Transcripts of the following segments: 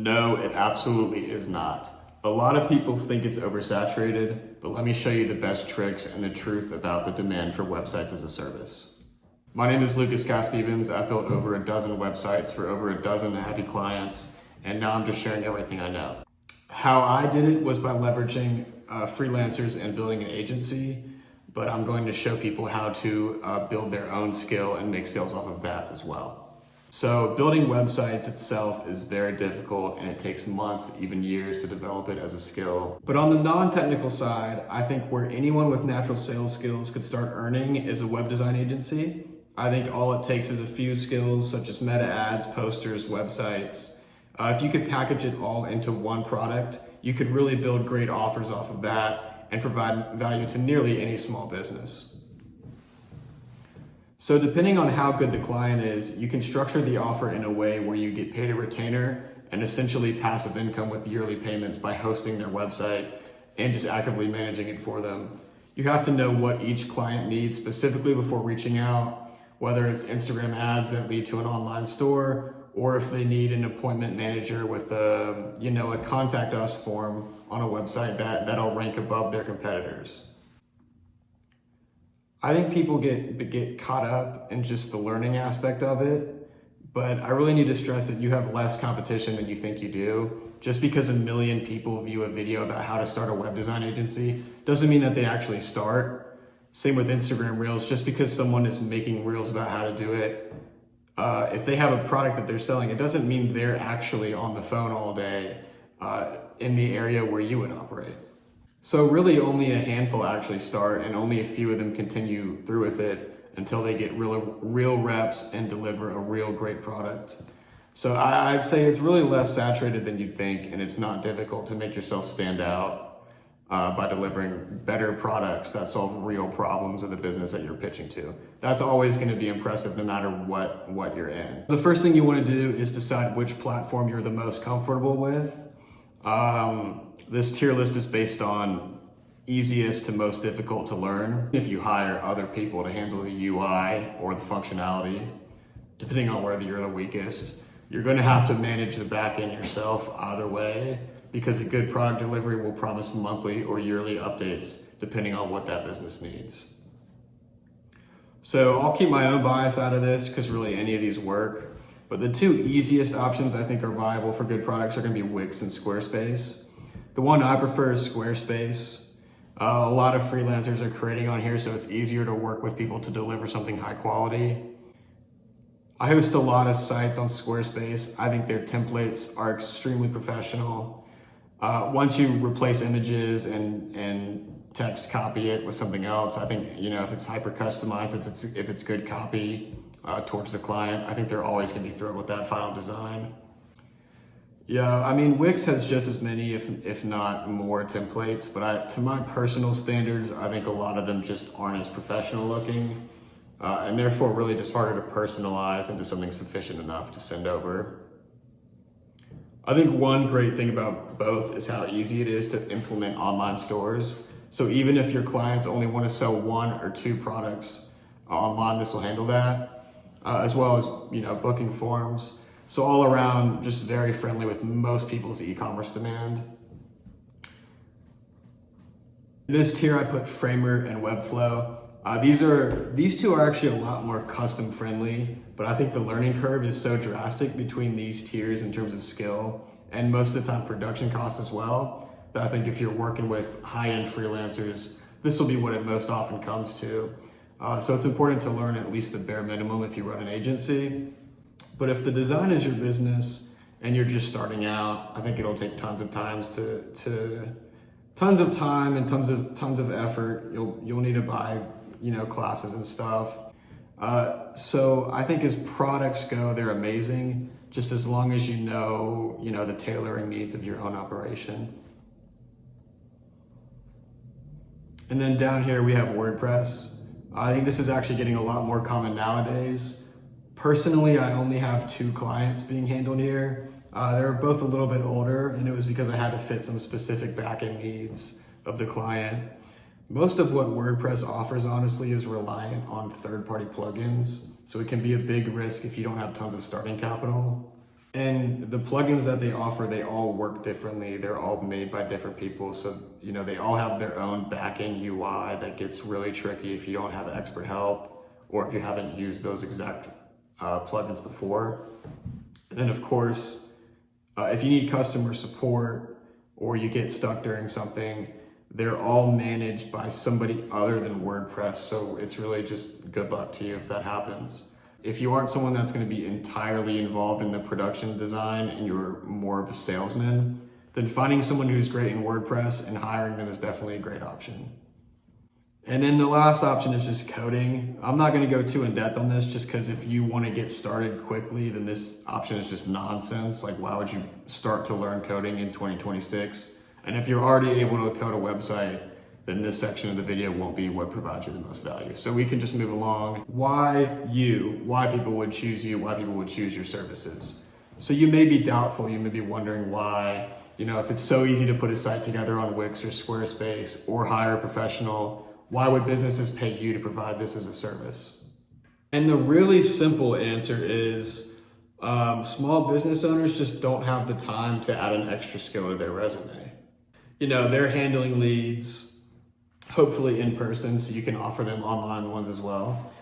No, it absolutely is not. A lot of people think it's oversaturated, but let me show you the best tricks and the truth about the demand for websites as a service. My name is Casstevens. I've built over a dozen websites for over a dozen happy clients, and now I'm just sharing everything I know. How I did it was by leveraging freelancers and building an agency, but I'm going to show people how to build their own skill and make sales off of that as well. So building websites itself is very difficult, and it takes months, even years to develop it as a skill. But on the non-technical side, I think where anyone with natural sales skills could start earning is a web design agency. I think all it takes is a few skills such as meta ads, posters, websites. If you could package it all into one product, you could really build great offers off of that and provide value to nearly any small business. So depending on how good the client is, you can structure the offer in a way where you get paid a retainer and essentially passive income with yearly payments by hosting their website and just actively managing it for them. You have to know what each client needs specifically before reaching out, whether it's Instagram ads that lead to an online store, or if they need an appointment manager with a contact us form on a website that'll rank above their competitors. I think people get caught up in just the learning aspect of it, but I really need to stress that you have less competition than you think you do. Just because a million people view a video about how to start a web design agency doesn't mean that they actually start. Same with Instagram Reels. Just because someone is making Reels about how to do it, if they have a product that they're selling, it doesn't mean they're actually on the phone all day in the area where you would operate. So really only a handful actually start, and only a few of them continue through with it until they get real reps and deliver a real great product. So I'd say it's really less saturated than you'd think, and it's not difficult to make yourself stand out by delivering better products that solve real problems of the business that you're pitching to. That's always going to be impressive no matter what you're in. The first thing you want to do is decide which platform you're the most comfortable with. This tier list is based on easiest to most difficult to learn. If you hire other people to handle the UI or the functionality, depending on whether you're the weakest, you're going to have to manage the back end yourself either way, because a good product delivery will promise monthly or yearly updates depending on what that business needs. So I'll keep my own bias out of this because really any of these work, but the two easiest options I think are viable for good products are going to be Wix and Squarespace. The one I prefer is Squarespace. A lot of freelancers are creating on here, so it's easier to work with people to deliver something high quality. I host a lot of sites on Squarespace. I think their templates are extremely professional. Once you replace images and text copy it with something else, I think, if it's hyper customized, if it's good copy towards the client, I think they're always going to be thrilled with that final design. Yeah, I mean, Wix has just as many, if not more templates, but to my personal standards, I think a lot of them just aren't as professional looking, and therefore really just harder to personalize into something sufficient enough to send over. I think one great thing about both is how easy it is to implement online stores. So even if your clients only want to sell one or two products online, this will handle that, as well as, booking forms. So all around, just very friendly with most people's e-commerce demand. In this tier, I put Framer and Webflow. These two are actually a lot more custom friendly, but I think the learning curve is so drastic between these tiers in terms of skill and most of the time production costs as well, that I think if you're working with high-end freelancers, this will be what it most often comes to. So it's important to learn at least the bare minimum if you run an agency. But if the design is your business and you're just starting out, I think it'll take tons of time and tons of effort. You'll need to buy, classes and stuff. So I think as products go, they're amazing, just as long as you know the tailoring needs of your own operation. And then down here we have WordPress. I think this is actually getting a lot more common nowadays. Personally, I only have 2 clients being handled here. They're both a little bit older, and it was because I had to fit some specific backend needs of the client. Most of what WordPress offers, honestly, is reliant on third-party plugins, so it can be a big risk if you don't have tons of starting capital. And the plugins that they offer, they all work differently. They're all made by different people. So, they all have their own back-end UI that gets really tricky if you don't have expert help or if you haven't used those exact plugins before. And then of course, if you need customer support or you get stuck during something, they're all managed by somebody other than WordPress. So it's really just good luck to you if that happens. If you aren't someone that's going to be entirely involved in the production design and you're more of a salesman, then finding someone who's great in WordPress and hiring them is definitely a great option. And then the last option is just coding. I'm not going to go too in depth on this just because if you want to get started quickly, then this option is just nonsense. Like, why would you start to learn coding in 2026? And if you're already able to code a website, then this section of the video won't be what provides you the most value. So we can just move along. Why people would choose you, why people would choose your services. So you may be doubtful, you may be wondering why, if it's so easy to put a site together on Wix or Squarespace or hire a professional, why would businesses pay you to provide this as a service? And the really simple answer is small business owners just don't have the time to add an extra skill to their resume. They're handling leads, hopefully in person, so you can offer them online ones as well.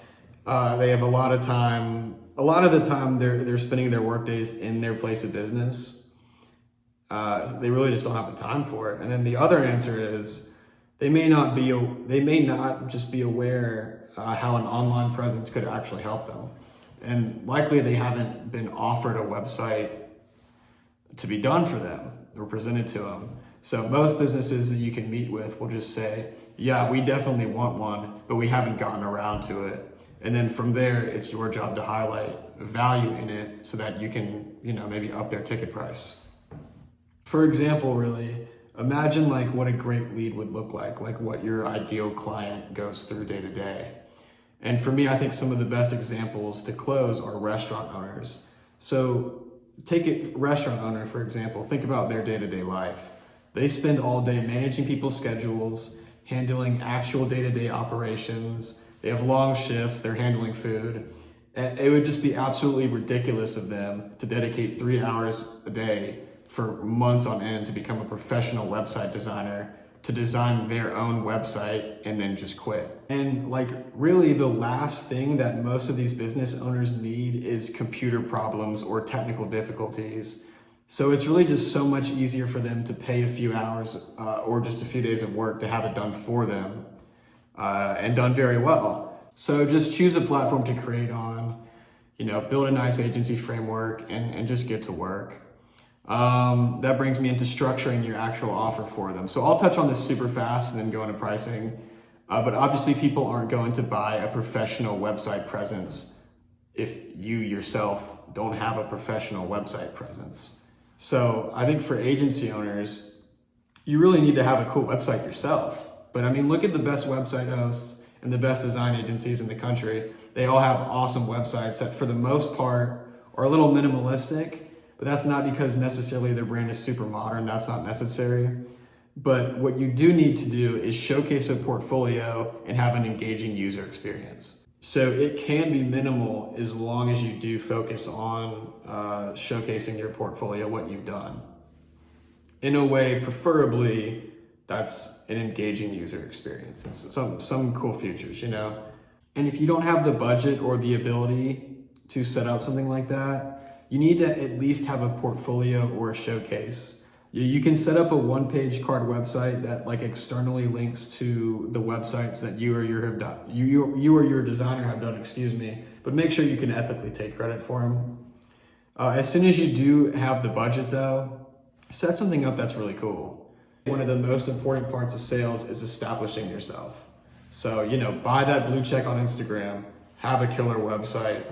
They have a lot of the time they're spending their work days in their place of business. They really just don't have the time for it. And then the other answer is they may not just be aware how an online presence could actually help them. And likely they haven't been offered a website to be done for them or presented to them. So most businesses that you can meet with will just say, yeah, we definitely want one, but we haven't gotten around to it. And then from there, it's your job to highlight value in it so that you can, maybe up their ticket price. For example, really, imagine like what a great lead would look like what your ideal client goes through day to day. And for me, I think some of the best examples to close are restaurant owners. So take a restaurant owner, for example, think about their day-to-day life. They spend all day managing people's schedules, handling actual day-to-day operations. They have long shifts, they're handling food. And it would just be absolutely ridiculous of them to dedicate 3 hours a day for months on end to become a professional website designer, to design their own website and then just quit. And really the last thing that most of these business owners need is computer problems or technical difficulties. So it's really just so much easier for them to pay a few hours or just a few days of work to have it done for them and done very well. So just choose a platform to create on, build a nice agency framework and just get to work. That brings me into structuring your actual offer for them. So I'll touch on this super fast and then go into pricing. But obviously people aren't going to buy a professional website presence if you yourself don't have a professional website presence. So I think for agency owners, you really need to have a cool website yourself. But look at the best website hosts and the best design agencies in the country. They all have awesome websites that for the most part are a little minimalistic, but that's not because necessarily their brand is super modern. That's not necessary. But what you do need to do is showcase a portfolio and have an engaging user experience. So it can be minimal as long as you do focus on showcasing your portfolio, what you've done. In a way, preferably, that's an engaging user experience. It's some cool features, And if you don't have the budget or the ability to set up something like that, you need to at least have a portfolio or a showcase. You can set up a one-page card website that externally links to the websites that you or your designer have done, but make sure you can ethically take credit for them. As soon as you do have the budget though, set something up that's really cool. One of the most important parts of sales is establishing yourself. So, buy that blue check on Instagram, have a killer website,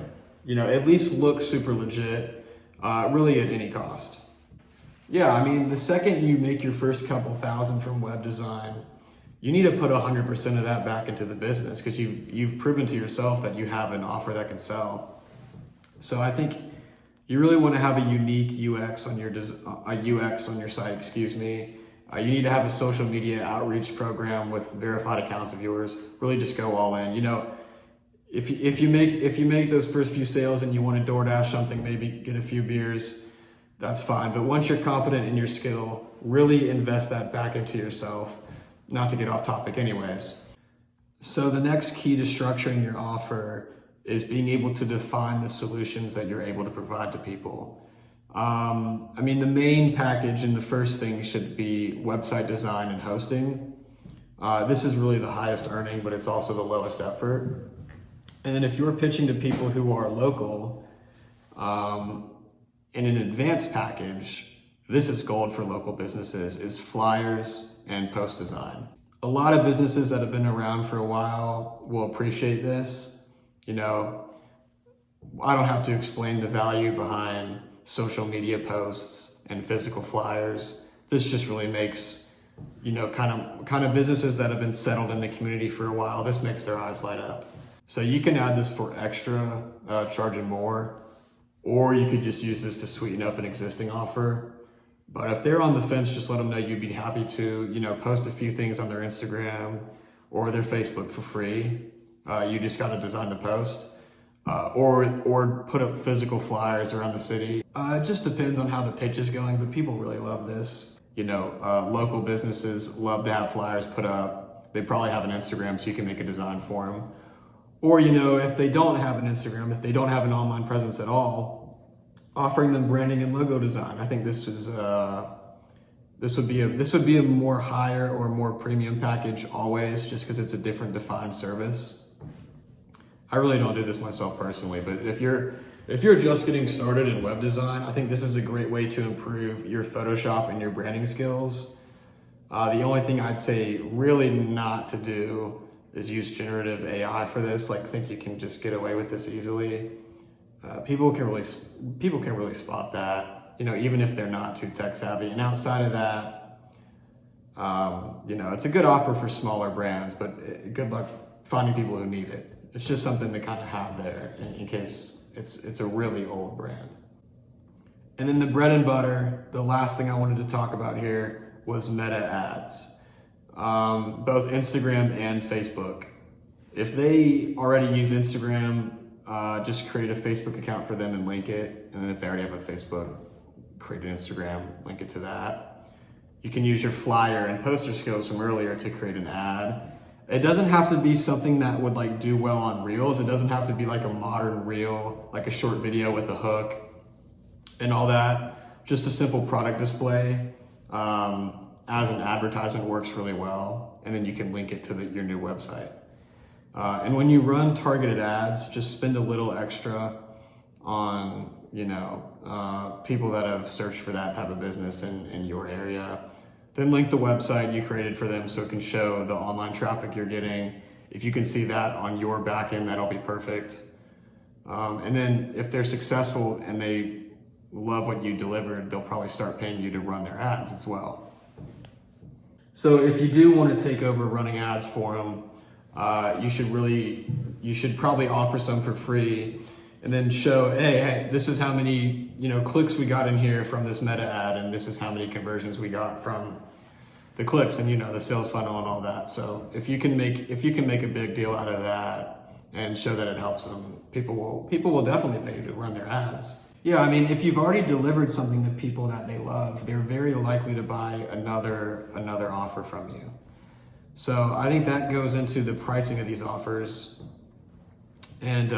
at least look super legit, really at any cost. Yeah, the second you make your first couple thousand from web design, you need to put 100% of that back into the business because you've proven to yourself that you have an offer that can sell. So I think you really want to have a unique UX on your site, You need to have a social media outreach program with verified accounts of yours. Really just go all in. if you make those first few sales and you want to DoorDash something, maybe get a few beers, that's fine. But once you're confident in your skill, really invest that back into yourself. Not to get off topic anyways. So the next key to structuring your offer is being able to define the solutions that you're able to provide to people. I mean, the main package and the first thing should be website design and hosting. This is really the highest earning, but it's also the lowest effort. And then if you're pitching to people who are local, in an advanced package, this is gold for local businesses, is flyers and post design. A lot of businesses that have been around for a while will appreciate this. You know, I don't have to explain the value behind social media posts and physical flyers. This just really makes, you know, kind of businesses that have been settled in the community for a while, this makes their eyes light up. So you can add this for extra, charging more, or you could just use this to sweeten up an existing offer. But if they're on the fence, just let them know you'd be happy to, you know, post a few things on their Instagram or their Facebook for free. You just got to design the post, or put up physical flyers around the city. It just depends on how the pitch is going, but people really love this. You know, local businesses love to have flyers put up. They probably have an Instagram, so you can make a design for them. Or, you know, if they don't have an Instagram, if they don't have an online presence at all, offering them branding and logo design. I think this would be a more higher or more premium package always, just because it's a different defined service. I really don't do this myself personally, but if you're just getting started in web design, I think this is a great way to improve your Photoshop and your branding skills. The only thing I'd say really not to do is use generative AI for this. Like, think you can just get away with this easily. People can really spot that, you know, even if they're not too tech savvy. And outside of that, you know, it's a good offer for smaller brands, but good luck finding people who need it. It's just something to kind of have there in case it's a really old brand. And then the bread and butter, the last thing I wanted to talk about here was meta ads. Both Instagram and Facebook. If they already use Instagram, just create a Facebook account for them and link it. And then if they already have a Facebook, create an Instagram, link it to that. You can use your flyer and poster skills from earlier to create an ad. It doesn't have to be something that would like do well on Reels. It doesn't have to be like a modern reel, like a short video with a hook and all that. Just a simple product display as an advertisement works really well. And then you can link it to your new website. And when you run targeted ads, just spend a little extra on, you know, people that have searched for that type of business in your area. Then link the website you created for them so it can show the online traffic you're getting. If you can see that on your backend, that'll be perfect. And then if they're successful and they love what you delivered, they'll probably start paying you to run their ads as well. So if you do want to take over running ads for them, you should probably offer some for free and then show, hey, this is how many, you know, clicks we got in here from this meta ad, and this is how many conversions we got from the clicks and, you know, the sales funnel and all that. So if you can make a big deal out of that and show that it helps them, people will definitely pay you to run their ads. Yeah, I mean, if you've already delivered something to people that they love, they're very likely to buy another offer from you. So I think that goes into the pricing of these offers. And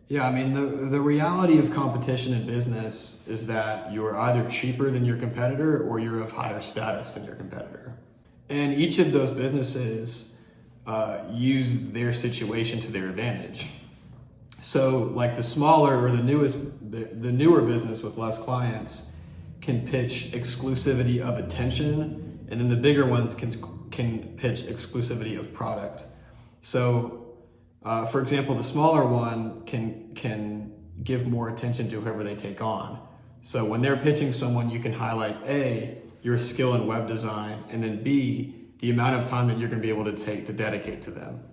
yeah, I mean, the reality of competition in business is that you're either cheaper than your competitor or you're of higher status than your competitor. And each of those businesses use their situation to their advantage. So like the smaller or the newer business with less clients can pitch exclusivity of attention, and then the bigger ones can pitch exclusivity of product. So for example, the smaller one can give more attention to whoever they take on. So when they're pitching someone, you can highlight A, your skill in web design, and then B, the amount of time that you're gonna be able to take to dedicate to them.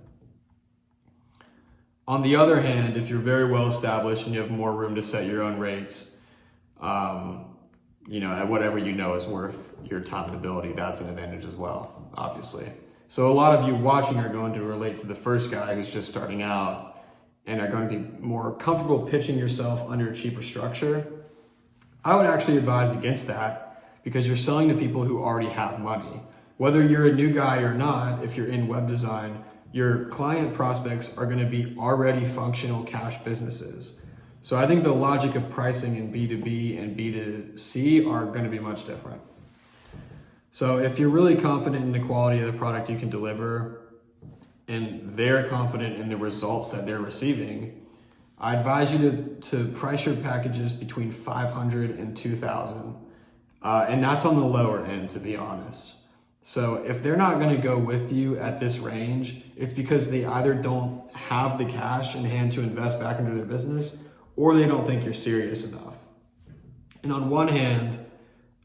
On the other hand, if you're very well established and you have more room to set your own rates, you know, at whatever you know is worth your time and ability, that's an advantage as well, obviously. So a lot of you watching are going to relate to the first guy who's just starting out and are going to be more comfortable pitching yourself under a cheaper structure. I would actually advise against that because you're selling to people who already have money. Whether you're a new guy or not, if you're in web design, your client prospects are going to be already functional cash businesses. So I think the logic of pricing in B2B and B2C are going to be much different. So if you're really confident in the quality of the product you can deliver and they're confident in the results that they're receiving, I advise you to price your packages between $500 and $2,000. And that's on the lower end, to be honest. So if they're not going to go with you at this range, it's because they either don't have the cash in hand to invest back into their business, or they don't think you're serious enough. And on one hand,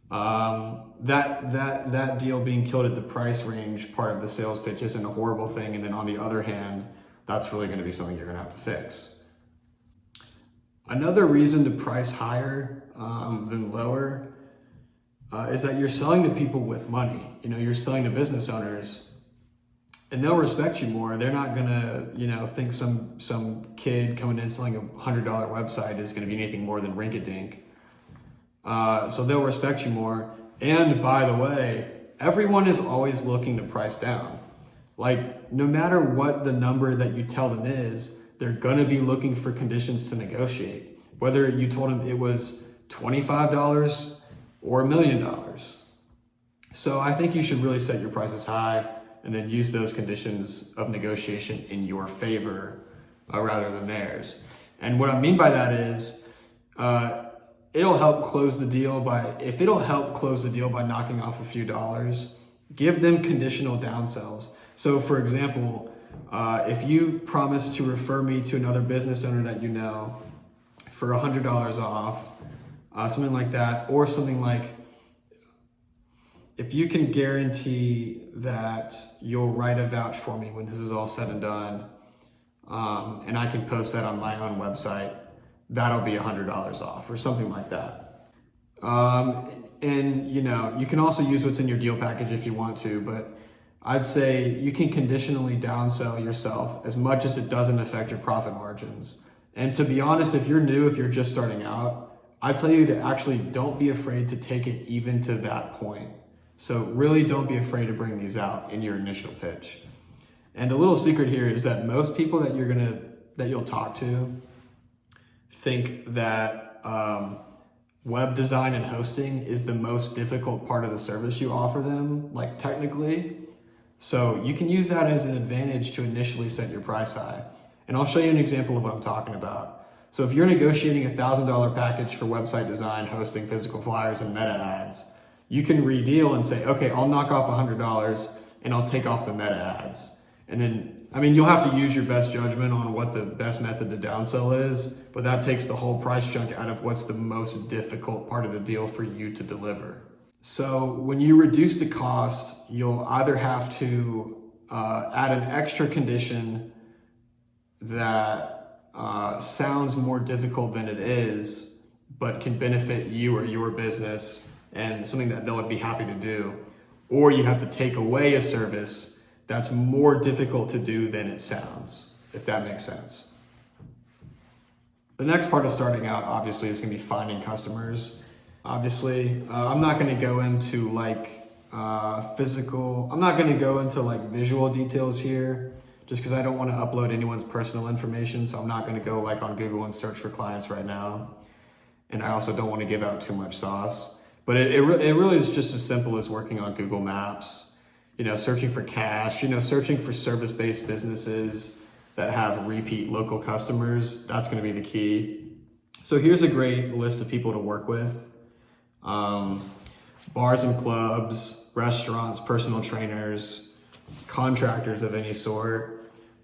that deal being killed at the price range part of the sales pitch isn't a horrible thing. And then on the other hand, that's really going to be something you're going to have to fix. Another reason to price higher than lower is that you're selling to people with money. You're selling to business owners, and they'll respect you more. They're not gonna, think some kid coming in selling $100 website is gonna be anything more than rink-a-dink. So they'll respect you more. And by the way, everyone is always looking to price down. Like, no matter what the number that you tell them is, they're gonna be looking for conditions to negotiate. Whether you told them it was $25 or $1 million. So I think you should really set your prices high and then use those conditions of negotiation in your favor rather than theirs. And what I mean by that is, it'll help close the deal if it'll help close the deal by knocking off a few dollars, give them conditional downsells. So for example, if you promise to refer me to another business owner that you know for $100 off, something like that, or something like, if you can guarantee that you'll write a vouch for me when this is all said and done, and I can post that on my own website, that'll be $100 off or something like that. And you can also use what's in your deal package if you want to, but I'd say you can conditionally downsell yourself as much as it doesn't affect your profit margins. And to be honest, if you're new, if you're just starting out, I tell you to actually don't be afraid to take it even to that point. So really don't be afraid to bring these out in your initial pitch. And a little secret here is that most people that you'll talk to think that web design and hosting is the most difficult part of the service you offer them, like technically. So you can use that as an advantage to initially set your price high. And I'll show you an example of what I'm talking about. So if you're negotiating a $1,000 package for website design, hosting, physical flyers, and meta ads, you can redeal and say, okay, I'll knock off $100 and I'll take off the meta ads. And then, you'll have to use your best judgment on what the best method to downsell is, but that takes the whole price chunk out of what's the most difficult part of the deal for you to deliver. So when you reduce the cost, you'll either have to add an extra condition that sounds more difficult than it is, but can benefit you or your business and something that they'll be happy to do. Or you have to take away a service that's more difficult to do than it sounds, if that makes sense. The next part of starting out, obviously, is gonna be finding customers. Obviously, I'm not gonna go into visual details here, just because I don't want to upload anyone's personal information. So I'm not going to go on Google and search for clients right now. And I also don't want to give out too much sauce. But it really is just as simple as working on Google Maps, searching for cash, searching for service-based businesses that have repeat local customers. That's going to be the key. So here's a great list of people to work with. Bars and clubs, restaurants, personal trainers, contractors of any sort.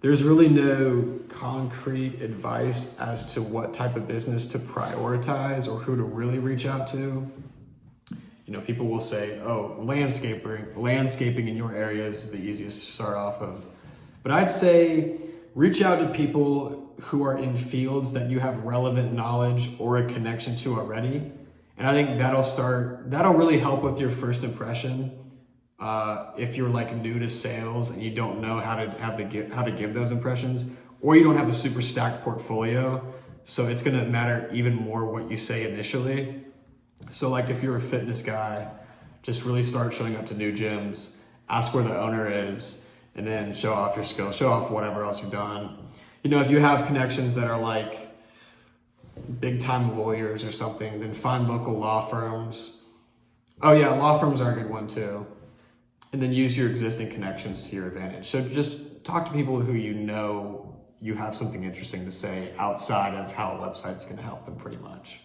There's really no concrete advice as to what type of business to prioritize or who to really reach out to. People will say, oh, landscaping in your area is the easiest to start off of. But I'd say reach out to people who are in fields that you have relevant knowledge or a connection to already. And I think that'll really help with your first impression. if you're like new to sales and you don't know how to give those impressions, or you don't have a super stacked portfolio. So it's gonna matter even more what you say initially. So like if you're a fitness guy, just really start showing up to new gyms, ask where the owner is, and then show off your skills, show off whatever else you've done. You know, if you have connections that are like big time lawyers or something, then find local law firms. Oh yeah, law firms are a good one too. And then use your existing connections to your advantage. So just talk to people who you know you have something interesting to say outside of how a website's gonna help them pretty much.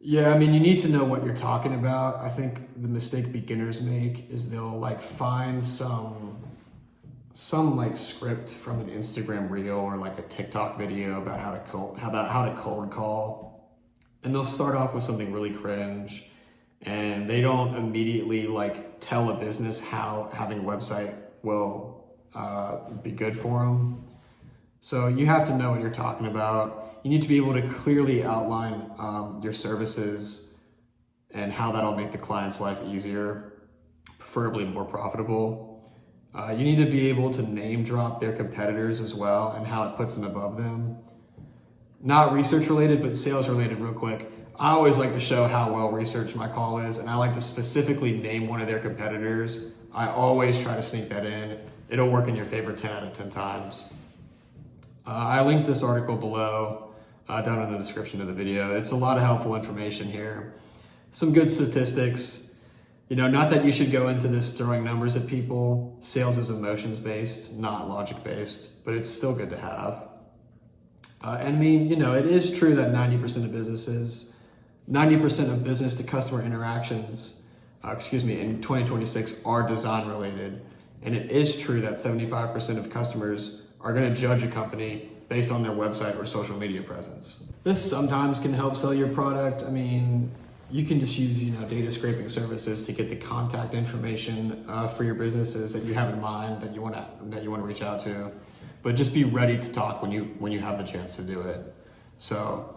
Yeah, I mean, you need to know what you're talking about. I think the mistake beginners make is they'll like find some like script from an Instagram reel or like a TikTok video about how to cold call, and they'll start off with something really cringe, and they don't immediately like tell a business how having a website will be good for them. So you have to know what you're talking about. You need to be able to clearly outline your services and how that'll make the client's life easier, preferably more profitable. You need to be able to name drop their competitors as well and how it puts them above them. Not research related, but sales related real quick. I always like to show how well researched my call is, and I like to specifically name one of their competitors. I always try to sneak that in. It'll work in your favor 10 out of 10 times. I linked this article below, down in the description of the video. It's a lot of helpful information here. Some good statistics. You know, not that you should go into this throwing numbers at people. Sales is emotions based, not logic based, but it's still good to have. And I mean, you know, it is true that 90% of business to customer interactions, in 2026 are design related. And it is true that 75% of customers are going to judge a company based on their website or social media presence. This sometimes can help sell your product. I mean, you can just use, data scraping services to get the contact information for your businesses that you have in mind that you want to reach out to. But just be ready to talk when you have the chance to do it. So,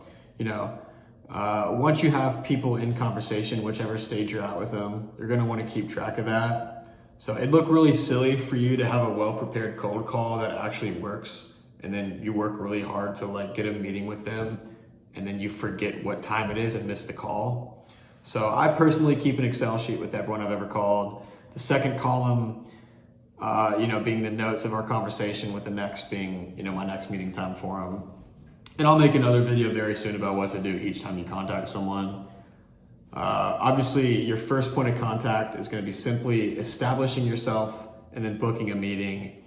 once you have people in conversation, whichever stage you're at with them, you're going to want to keep track of that. So it'd look really silly for you to have a well-prepared cold call that actually works, and then you work really hard to like get a meeting with them, and then you forget what time it is and miss the call. So I personally keep an Excel sheet with everyone I've ever called. The second column, being the notes of our conversation, with the next being, my next meeting time for them. And I'll make another video very soon about what to do each time you contact someone. Obviously, your first point of contact is going to be simply establishing yourself and then booking a meeting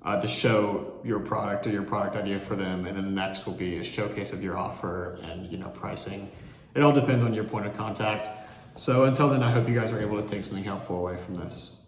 to show your product or your product idea for them. And then the next will be a showcase of your offer and, pricing. It all depends on your point of contact. So until then, I hope you guys are able to take something helpful away from this.